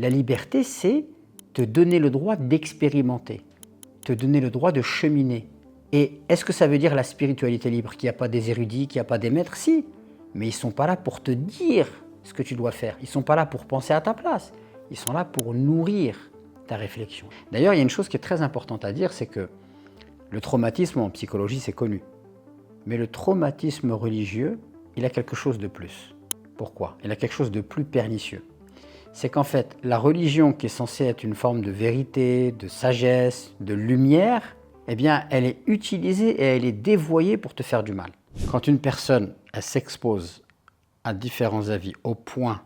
La liberté, c'est te donner le droit d'expérimenter, te donner le droit de cheminer. Et est-ce que ça veut dire la spiritualité libre, qu'il n'y a pas des érudits, qu'il n'y a pas des maîtres? Si, mais ils ne sont pas là pour te dire ce que tu dois faire. Ils ne sont pas là pour penser à ta place. Ils sont là pour nourrir ta réflexion. D'ailleurs, il y a une chose qui est très importante à dire, c'est que le traumatisme en psychologie, c'est connu. Mais le traumatisme religieux, il a quelque chose de plus. Pourquoi? Il a quelque chose de plus pernicieux. C'est qu'en fait, la religion qui est censée être une forme de vérité, de sagesse, de lumière, eh bien, elle est utilisée et elle est dévoyée pour te faire du mal. Quand une personne, elle s'expose à différents avis au point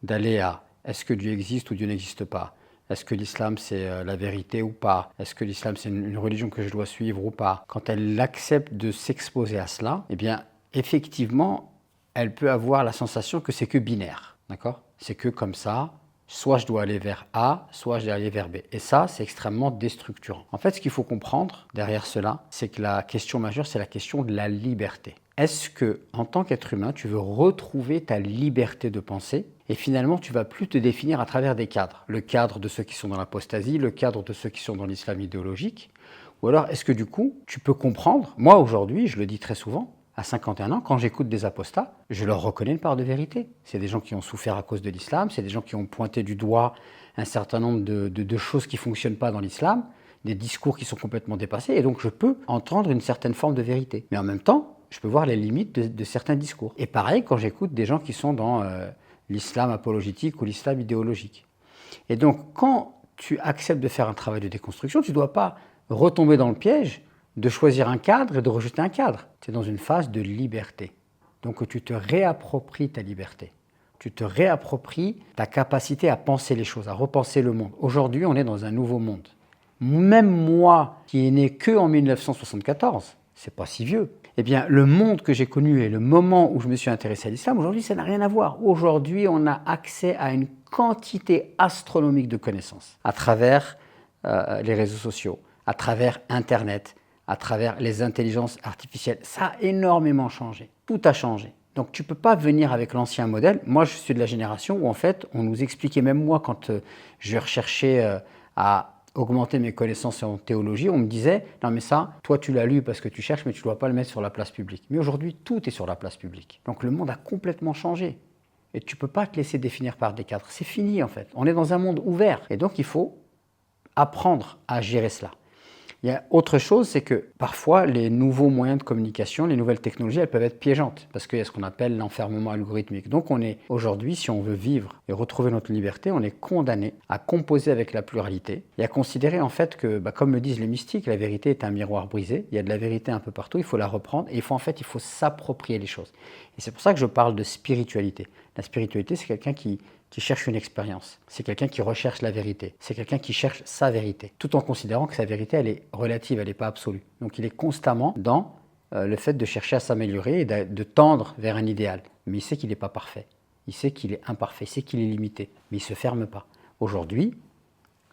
d'aller à est-ce que Dieu existe ou Dieu n'existe pas? Est-ce que l'islam c'est la vérité ou pas? Est-ce que l'islam c'est une religion que je dois suivre ou pas? Quand elle accepte de s'exposer à cela, eh bien, effectivement, elle peut avoir la sensation que c'est que binaire, d'accord? C'est que comme ça, soit je dois aller vers A, soit je dois aller vers B. Et ça, c'est extrêmement déstructurant. En fait, ce qu'il faut comprendre derrière cela, c'est que la question majeure, c'est la question de la liberté. Est-ce que, en tant qu'être humain, tu veux retrouver ta liberté de penser et finalement, tu vas plus te définir à travers des cadres? Le cadre de ceux qui sont dans l'apostasie, le cadre de ceux qui sont dans l'islam idéologique. Ou alors, est-ce que du coup, tu peux comprendre? Moi, aujourd'hui, je le dis très souvent, à 51 ans, quand j'écoute des apostats, je leur reconnais une part de vérité. C'est des gens qui ont souffert à cause de l'islam, c'est des gens qui ont pointé du doigt un certain nombre de choses qui ne fonctionnent pas dans l'islam, des discours qui sont complètement dépassés, et donc je peux entendre une certaine forme de vérité. Mais en même temps, je peux voir les limites de certains discours. Et pareil quand j'écoute des gens qui sont dans l'islam apologétique ou l'islam idéologique. Et donc, quand tu acceptes de faire un travail de déconstruction, tu ne dois pas retomber dans le piège de choisir un cadre et de rejeter un cadre. Tu es dans une phase de liberté. Donc tu te réappropries ta liberté. Tu te réappropries ta capacité à penser les choses, à repenser le monde. Aujourd'hui, on est dans un nouveau monde. Même moi, qui est né que en 1974, c'est pas si vieux, eh bien, le monde que j'ai connu et le moment où je me suis intéressé à l'islam, aujourd'hui, ça n'a rien à voir. Aujourd'hui, on a accès à une quantité astronomique de connaissances à travers les réseaux sociaux, à travers Internet, à travers les intelligences artificielles. Ça a énormément changé. Tout a changé. Donc tu ne peux pas venir avec l'ancien modèle. Moi, je suis de la génération où en fait, on nous expliquait, même moi, quand je recherchais à augmenter mes connaissances en théologie, on me disait « Non mais ça, toi tu l'as lu parce que tu cherches, mais tu ne dois pas le mettre sur la place publique. » Mais aujourd'hui, tout est sur la place publique. Donc le monde a complètement changé. Et tu ne peux pas te laisser définir par des cadres. C'est fini en fait. On est dans un monde ouvert. Et donc il faut apprendre à gérer cela. Il y a autre chose, c'est que parfois les nouveaux moyens de communication, les nouvelles technologies, elles peuvent être piégeantes parce qu'il y a ce qu'on appelle l'enfermement algorithmique. Donc on est aujourd'hui, si on veut vivre et retrouver notre liberté, on est condamné à composer avec la pluralité et à considérer en fait que, comme le disent les mystiques, la vérité est un miroir brisé. Il y a de la vérité un peu partout, il faut la reprendre et il faut s'approprier les choses. Et c'est pour ça que je parle de spiritualité. La spiritualité, c'est quelqu'un qui cherche une expérience. C'est quelqu'un qui recherche la vérité. C'est quelqu'un qui cherche sa vérité, tout en considérant que sa vérité, elle est relative, elle n'est pas absolue. Donc il est constamment dans le fait de chercher à s'améliorer et de tendre vers un idéal. Mais il sait qu'il n'est pas parfait. Il sait qu'il est imparfait, il sait qu'il est limité. Mais il ne se ferme pas. Aujourd'hui,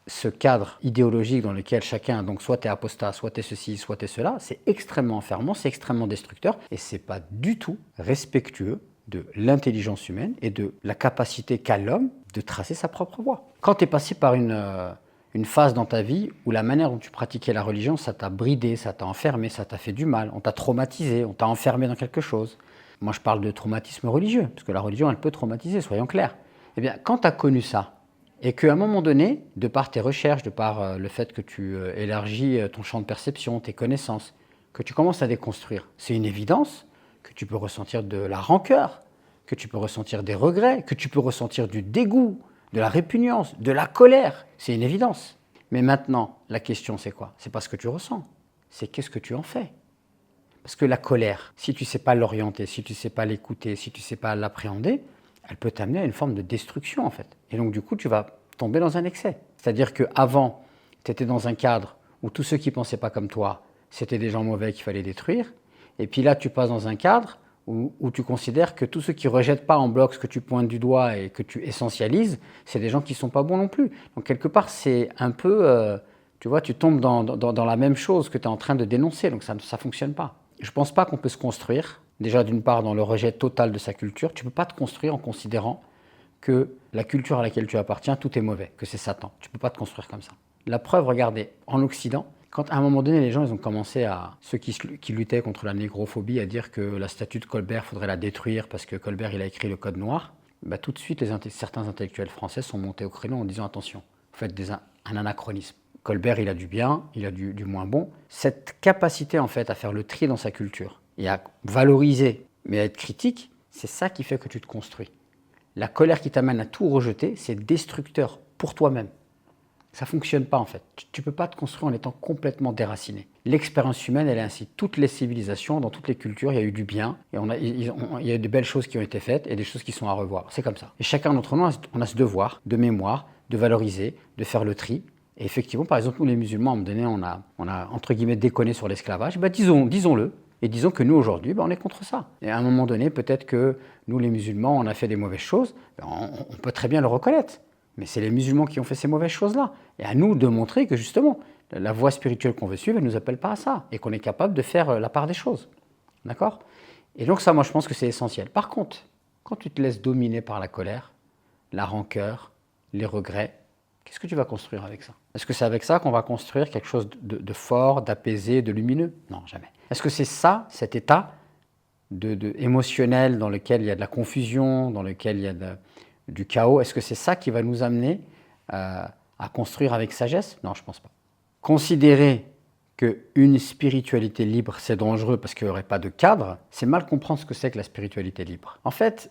ce cadre idéologique dans lequel chacun, donc soit t'es apostat, soit t'es ceci, soit t'es cela, c'est extrêmement enfermant, c'est extrêmement destructeur et c'est pas du tout respectueux de l'intelligence humaine et de la capacité qu'a l'homme de tracer sa propre voie. Quand tu es passé par une phase dans ta vie où la manière dont tu pratiquais la religion, ça t'a bridé, ça t'a enfermé, ça t'a fait du mal, on t'a traumatisé, on t'a enfermé dans quelque chose. Moi, je parle de traumatisme religieux, parce que la religion, elle peut traumatiser, soyons clairs. Eh bien, quand tu as connu ça, et qu'à un moment donné, de par tes recherches, de par le fait que tu élargis ton champ de perception, tes connaissances, que tu commences à déconstruire, c'est une évidence que tu peux ressentir de la rancœur, que tu peux ressentir des regrets, que tu peux ressentir du dégoût, de la répugnance, de la colère. C'est une évidence. Mais maintenant, la question c'est quoi? C'est pas ce que tu ressens, c'est qu'est-ce que tu en fais? Parce que la colère, si tu ne sais pas l'orienter, si tu ne sais pas l'écouter, si tu ne sais pas l'appréhender, elle peut t'amener à une forme de destruction en fait. Et donc du coup, tu vas tomber dans un excès. C'est-à-dire qu'avant, tu étais dans un cadre où tous ceux qui ne pensaient pas comme toi, c'était des gens mauvais qu'il fallait détruire. Et puis là, tu passes dans un cadre où tu considères que tous ceux qui ne rejettent pas en bloc ce que tu pointes du doigt et que tu essentialises, c'est des gens qui ne sont pas bons non plus. Donc quelque part, c'est un peu, tu vois, tu tombes dans la même chose que tu es en train de dénoncer, donc ça ne fonctionne pas. Je ne pense pas qu'on peut se construire, déjà d'une part dans le rejet total de sa culture. Tu ne peux pas te construire en considérant que la culture à laquelle tu appartiens, tout est mauvais, que c'est Satan. Tu ne peux pas te construire comme ça. La preuve, regardez, en Occident, quand à un moment donné, les gens ils ont commencé à, ceux qui luttaient contre la négrophobie, à dire que la statue de Colbert, faudrait la détruire parce que Colbert, il a écrit le Code noir, bah, tout de suite, certains intellectuels français sont montés au créneau en disant attention, vous faites un anachronisme. Colbert, il a du bien, il a du moins bon. Cette capacité, en fait, à faire le tri dans sa culture et à valoriser, mais à être critique, c'est ça qui fait que tu te construis. La colère qui t'amène à tout rejeter, c'est destructeur pour toi-même. Ça ne fonctionne pas en fait. Tu ne peux pas te construire en étant complètement déraciné. L'expérience humaine, elle est ainsi. Toutes les civilisations, dans toutes les cultures, il y a eu du bien. Et il y a eu de belles choses qui ont été faites et des choses qui sont à revoir. C'est comme ça. Et chacun d'entre nous, on a ce devoir de mémoire, de valoriser, de faire le tri. Et effectivement, par exemple, nous les musulmans, à un moment donné, on a entre guillemets déconné sur l'esclavage. Bah, disons-le. Et disons que nous, aujourd'hui, on est contre ça. Et à un moment donné, peut-être que nous, les musulmans, on a fait des mauvaises choses. On peut très bien le reconnaître. Mais c'est les musulmans qui ont fait ces mauvaises choses-là. Et à nous de montrer que justement, la voie spirituelle qu'on veut suivre, elle ne nous appelle pas à ça. Et qu'on est capable de faire la part des choses. D'accord? Et donc ça, moi, je pense que c'est essentiel. Par contre, quand tu te laisses dominer par la colère, la rancœur, les regrets, qu'est-ce que tu vas construire avec ça? Est-ce que c'est avec ça qu'on va construire quelque chose de fort, d'apaisé, de lumineux? Non, jamais. Est-ce que c'est ça, cet état émotionnel dans lequel il y a de la confusion, dans lequel il y a du chaos, est-ce que c'est ça qui va nous amener à construire avec sagesse? Non, je ne pense pas. Considérer qu'une spiritualité libre, c'est dangereux parce qu'il n'y aurait pas de cadre, c'est mal comprendre ce que c'est que la spiritualité libre. En fait,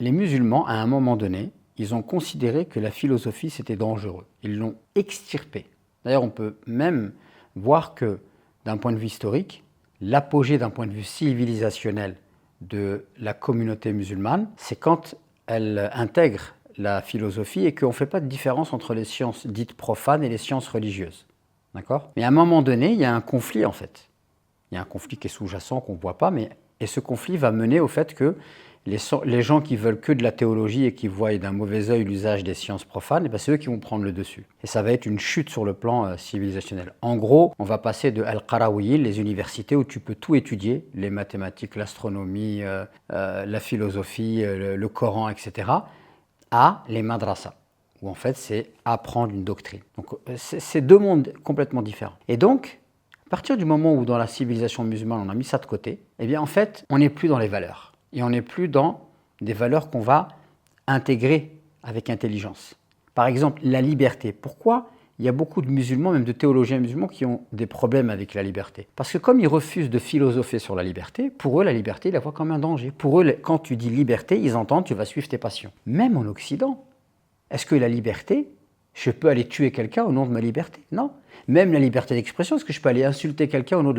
les musulmans, à un moment donné, ils ont considéré que la philosophie, c'était dangereux. Ils l'ont extirpé. D'ailleurs, on peut même voir que, d'un point de vue historique, l'apogée d'un point de vue civilisationnel de la communauté musulmane, c'est quand elle intègre la philosophie et qu'on ne fait pas de différence entre les sciences dites profanes et les sciences religieuses. D'accord? Mais à un moment donné, il y a un conflit en fait. Il y a un conflit qui est sous-jacent, qu'on ne voit pas, et ce conflit va mener au fait que les gens qui veulent que de la théologie et qui voient d'un mauvais œil l'usage des sciences profanes, c'est eux qui vont prendre le dessus. Et ça va être une chute sur le plan civilisationnel. En gros, on va passer de Al-Qarawiyyin, les universités où tu peux tout étudier, les mathématiques, l'astronomie, la philosophie, le Coran, etc., à les madrasas, où en fait c'est apprendre une doctrine. Donc c'est deux mondes complètement différents. Et donc, à partir du moment où dans la civilisation musulmane on a mis ça de côté, eh bien en fait on n'est plus dans les valeurs. Et on n'est plus dans des valeurs qu'on va intégrer avec intelligence. Par exemple, la liberté. Pourquoi il y a beaucoup de musulmans, même de théologiens musulmans, qui ont des problèmes avec la liberté? Parce que comme ils refusent de philosopher sur la liberté, pour eux, la liberté, ils la voient comme un danger. Pour eux, quand tu dis liberté, ils entendent tu vas suivre tes passions. Même en Occident, est-ce que la liberté, je peux aller tuer quelqu'un au nom de ma liberté? Non. Même la liberté d'expression, est-ce que je peux aller insulter quelqu'un au nom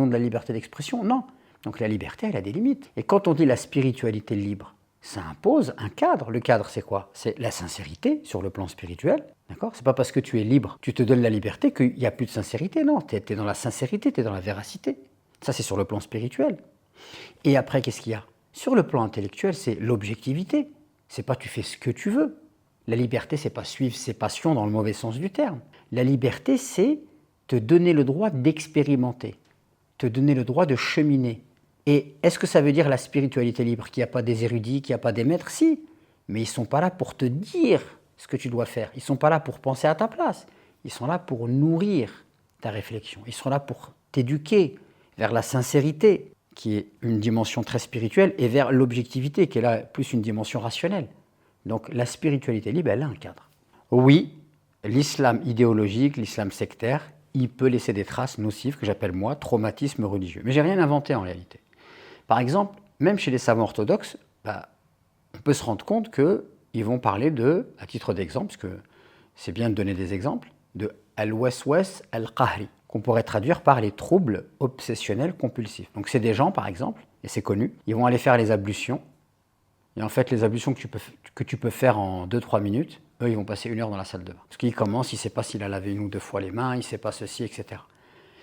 de la liberté d'expression? Non. Donc la liberté, elle a des limites. Et quand on dit la spiritualité libre, ça impose un cadre. Le cadre, c'est quoi? C'est la sincérité sur le plan spirituel. D'accord? C'est pas parce que tu es libre, tu te donnes la liberté qu'il n'y a plus de sincérité. Non, tu es dans la sincérité, tu es dans la véracité. Ça, c'est sur le plan spirituel. Et après, qu'est-ce qu'il y a? Sur le plan intellectuel, c'est l'objectivité. C'est pas tu fais ce que tu veux. La liberté, c'est pas suivre ses passions dans le mauvais sens du terme. La liberté, c'est te donner le droit d'expérimenter, te donner le droit de cheminer. Et est-ce que ça veut dire la spiritualité libre, qu'il n'y a pas des érudits, qu'il n'y a pas des maîtres? Si, mais ils ne sont pas là pour te dire ce que tu dois faire. Ils ne sont pas là pour penser à ta place. Ils sont là pour nourrir ta réflexion. Ils sont là pour t'éduquer vers la sincérité, qui est une dimension très spirituelle, et vers l'objectivité, qui est là plus une dimension rationnelle. Donc la spiritualité libre, elle a un cadre. Oui, l'islam idéologique, l'islam sectaire, il peut laisser des traces nocives que j'appelle moi traumatisme religieux. Mais j'ai rien inventé en réalité. Par exemple, même chez les savants orthodoxes, on peut se rendre compte qu'ils vont parler à titre d'exemple, parce que c'est bien de donner des exemples, de al-waswas al-qahri, qu'on pourrait traduire par les troubles obsessionnels compulsifs. Donc c'est des gens, par exemple, et c'est connu, ils vont aller faire les ablutions, et en fait les ablutions que tu peux faire en 2-3 minutes, eux ils vont passer 1 heure dans la salle de bain. Parce qu'il commence, il ne sait pas s'il a lavé 1 ou 2 fois les mains, il ne sait pas ceci, etc.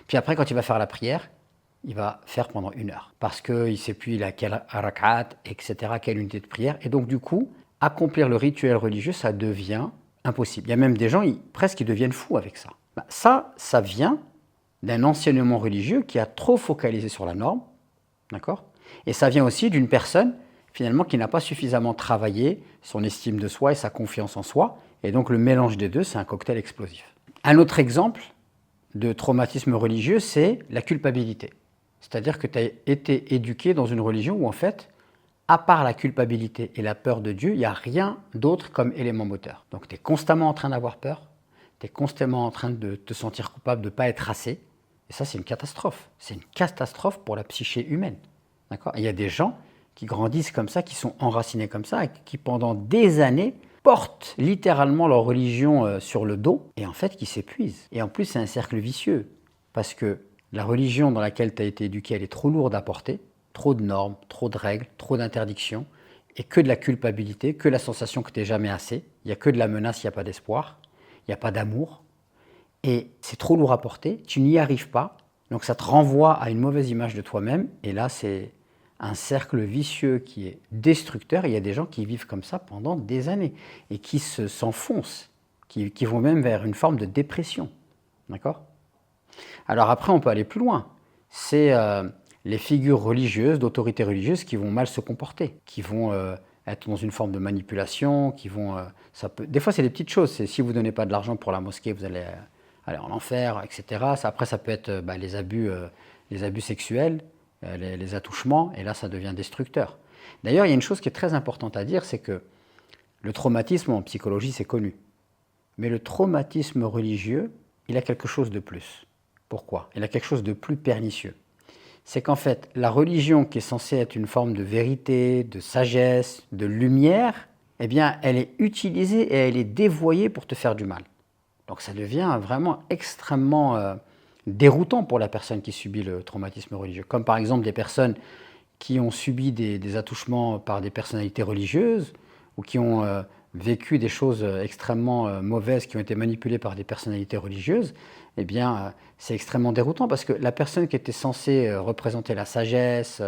Puis après, quand il va faire la prière, il va faire pendant 1 heure. Parce qu'il ne sait plus il a quel rakat, etc., quelle unité de prière. Et donc du coup, accomplir le rituel religieux, ça devient impossible. Il y a même des gens, presque ils deviennent fous avec ça. Ça vient d'un enseignement religieux qui a trop focalisé sur la norme, d'accord? Et ça vient aussi d'une personne, finalement qui n'a pas suffisamment travaillé son estime de soi et sa confiance en soi. Et donc le mélange des deux, c'est un cocktail explosif. Un autre exemple de traumatisme religieux, c'est la culpabilité. C'est-à-dire que tu as été éduqué dans une religion où en fait, à part la culpabilité et la peur de Dieu, il n'y a rien d'autre comme élément moteur. Donc tu es constamment en train d'avoir peur, tu es constamment en train de te sentir coupable de ne pas être assez. Et ça, c'est une catastrophe. C'est une catastrophe pour la psyché humaine. D'accord ? Il y a des gens qui grandissent comme ça, qui sont enracinés comme ça, et qui pendant des années portent littéralement leur religion sur le dos, et en fait qui s'épuisent. Et en plus, c'est un cercle vicieux, parce que la religion dans laquelle tu as été éduqué, elle est trop lourde à porter, trop de normes, trop de règles, trop d'interdictions, et que de la culpabilité, que la sensation que tu n'es jamais assez, il n'y a que de la menace, il n'y a pas d'espoir, il n'y a pas d'amour, et c'est trop lourd à porter, tu n'y arrives pas, donc ça te renvoie à une mauvaise image de toi-même, et là c'est un cercle vicieux qui est destructeur. Il y a des gens qui vivent comme ça pendant des années et qui s'enfoncent, qui vont même vers une forme de dépression. D'accord ? Alors après, on peut aller plus loin. C'est les figures religieuses, d'autorité religieuse, qui vont mal se comporter, qui vont être dans une forme de manipulation, qui vont... des fois, c'est des petites choses. C'est si vous ne donnez pas de l'argent pour la mosquée, vous allez aller en enfer, etc. Après, ça peut être les abus sexuels, les attouchements, et là, ça devient destructeur. D'ailleurs, il y a une chose qui est très importante à dire, c'est que le traumatisme en psychologie, c'est connu. Mais le traumatisme religieux, il a quelque chose de plus. Pourquoi ? Il a quelque chose de plus pernicieux. C'est qu'en fait, la religion qui est censée être une forme de vérité, de sagesse, de lumière, eh bien, elle est utilisée et elle est dévoyée pour te faire du mal. Donc ça devient vraiment extrêmement déroutant pour la personne qui subit le traumatisme religieux. Comme par exemple des personnes qui ont subi des attouchements par des personnalités religieuses ou qui ont vécu des choses extrêmement mauvaises, qui ont été manipulées par des personnalités religieuses, eh bien, c'est extrêmement déroutant parce que la personne qui était censée représenter la sagesse,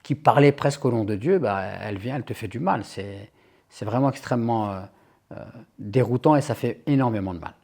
qui parlait presque au nom de Dieu, elle vient, elle te fait du mal. C'est vraiment extrêmement déroutant et ça fait énormément de mal.